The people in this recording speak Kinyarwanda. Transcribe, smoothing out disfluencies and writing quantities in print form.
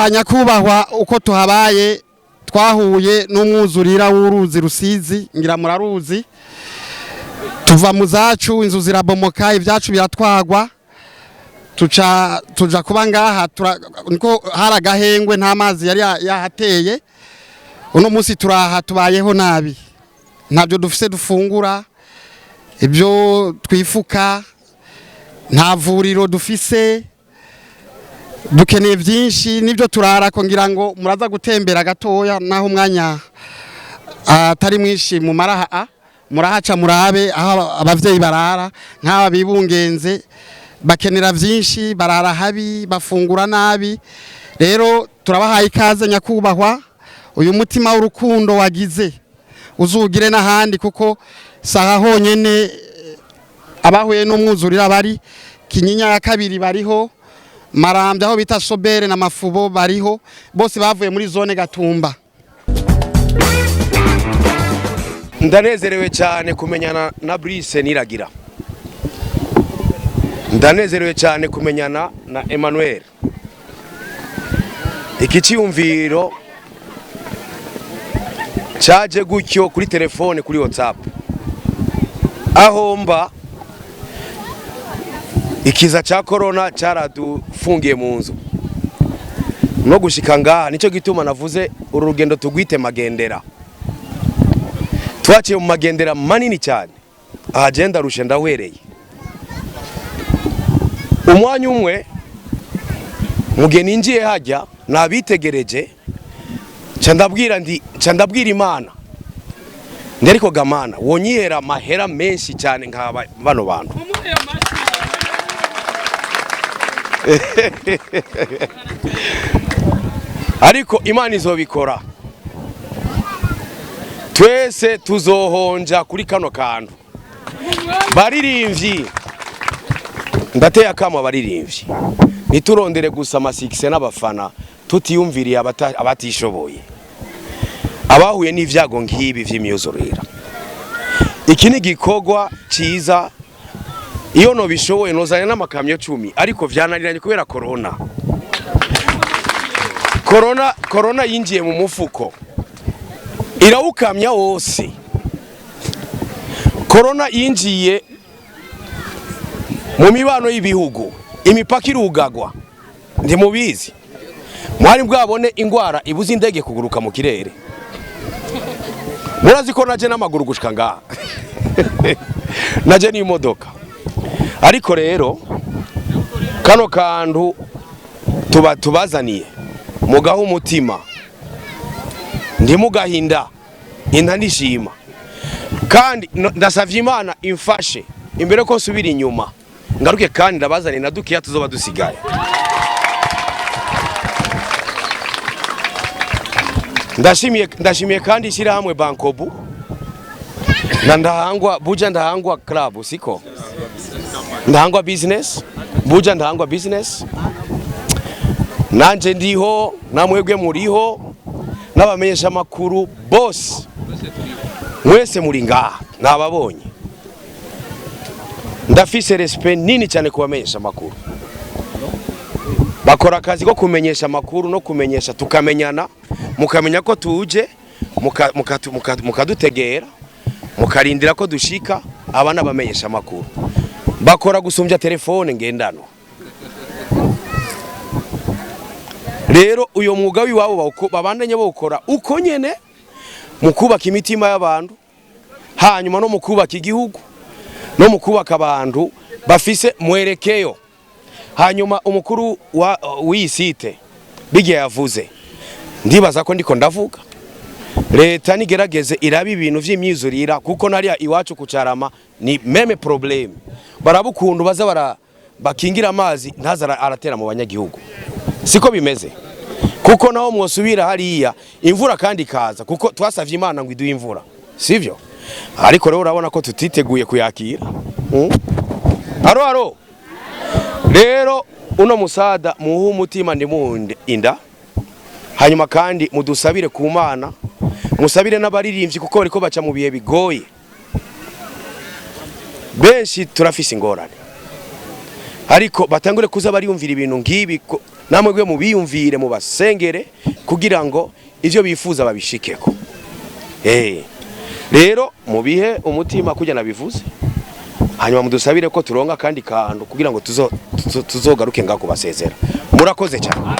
aha nyakubahwa uko tuhabaye twahuye n'umwuzurira w'uruzi Rusizi ngira muraruzi tuva mu zacu inzu zirabomoka ibyacu biratwagwa tuja kuba ngaha niko haragahengwe nta mazi yari yahateye uno munsi turaha tubayeho nabi ntabyo dufise dufungura ibyo twifuka nta vuriro dufise dukeneye byinshi nibyo turara ko ngira ngo muraza gutembera gatoya naho umwanya atari mwinshi mu maraha murahaca murabe aho abavyeyi barara nk'aba bibungenze bakenera byinshi barara habi bafungura nabi rero turabahaye ikaze nyakubahwa uyu mutima w'urukundo wagize uzugire n'ahandi kuko saha honyene abahuye n'umwuzurira bari Kinyinya ya kabiri bariho Marambya aho bita Sobere na Mafubo bariho bose bavuye muri zone Gatumba. Ndanezerewe cyane kumenyana na Brice niragira. Ndanezerewe cyane kumenyana na Emmanuel. Ikiciyumviro cyaje gutyo kuri telefone kuri WhatsApp. Aho mba ikiza cha corona cyaradufungiye mu nzu no gushika ngaha nico gituma navuze uru rugendo tugwite magendera twaciye mu magendera manini cyane agenda rushe ndahwereye umwanya umwe mugeni ngiye hajya nabitegereje candabwira Imana nderiko gamana wonyihera mahera menshi cyane nkaba bano bantu ariko Imana izobikora twese tuzohonja kuri kano kantu baririmvyi ndateye akama baririmvyi niturondere gusa amasikise n'abafana tutiyumviriye abatishoboye abahuye n'ivyago nkibi vy'imyuzurira iki ni gikogwa ciza iyo no bishoboye nozanya n'amakamyo 10 ariko vyananiranye kubera corona yinjiye mu mufuko irawukamya wose corona yinjiye mu mibano y'ibihugu imipaka irugagwa ndi mubizi mwari bwabone ingwara ibuza indege kuguruka mu kirere murazi ko naje n'amaguru gushika ngaha naje n'imodoka ariko rero kano kantu tubazaniye mugaha umutima ndi mugahinda inta nishima kandi ndasavye Imana imfashe imbere ko subira inyuma ngaruke kandi ndabazaniye na dukiya tuzoba dusigaye ndashimiye kandi ishyira hamwe Bankobu na ndahangwa club siko ndahangwa business buja ndahangwa business nanje ndiho namwebwe muriho n'abamenyesha makuru boss mwese muri ngaha nababonye ndafise respect nini cyane kubamenyesha makuru bakora akazi ko kumenyesha makuru no kumenyesha tukamenyana mukamenya ko tuje mukadutegera mukarindira ko dushika abana bamenyesha makuru bakora gusumbya telefone ngendano rero uyo mwuga wiwabo babandanye bokora uko nyene mukubaka imitima y'abantu hanyuma no mukubaka igihugu no mukubaka abantu bafise mwerekeyo hanyuma umukuru w'isite bigiye yavuze ndibaza ko ndiko ndavuga leta nigerageze irabi ibintu vy'imyizurira kuko nariya iwacu kucarama ni meme problem barabukundu baza bakingira amazi ntazara aratera mu banyagihugu siko bimeze kuko naho mwosubira hariya imvura kandi kaza kuko twasavye Imana ngo iduhe imvura sivyo ariko rero urabona ko tutiteguye kuyakira aro rero uno musada muhu umutima ndi muhunde inda hanyuma kandi mudusabire ku Mana musabire n'abaririmbyi kuko bariko baca mu bihe bigoye benshi turafise ingorane ariko batangure kuza bariyumvira ibintu ngibi namwe gwe mubiyumvire mu basengere kugira ngo ivyo bifuza babishikeko. Rero mubihe umutima kujya nabivuze, hanyuma mudusabire ko turonga kandi kantu kugira ngo tuzogaruke ngako basezera. Murakoze cyane.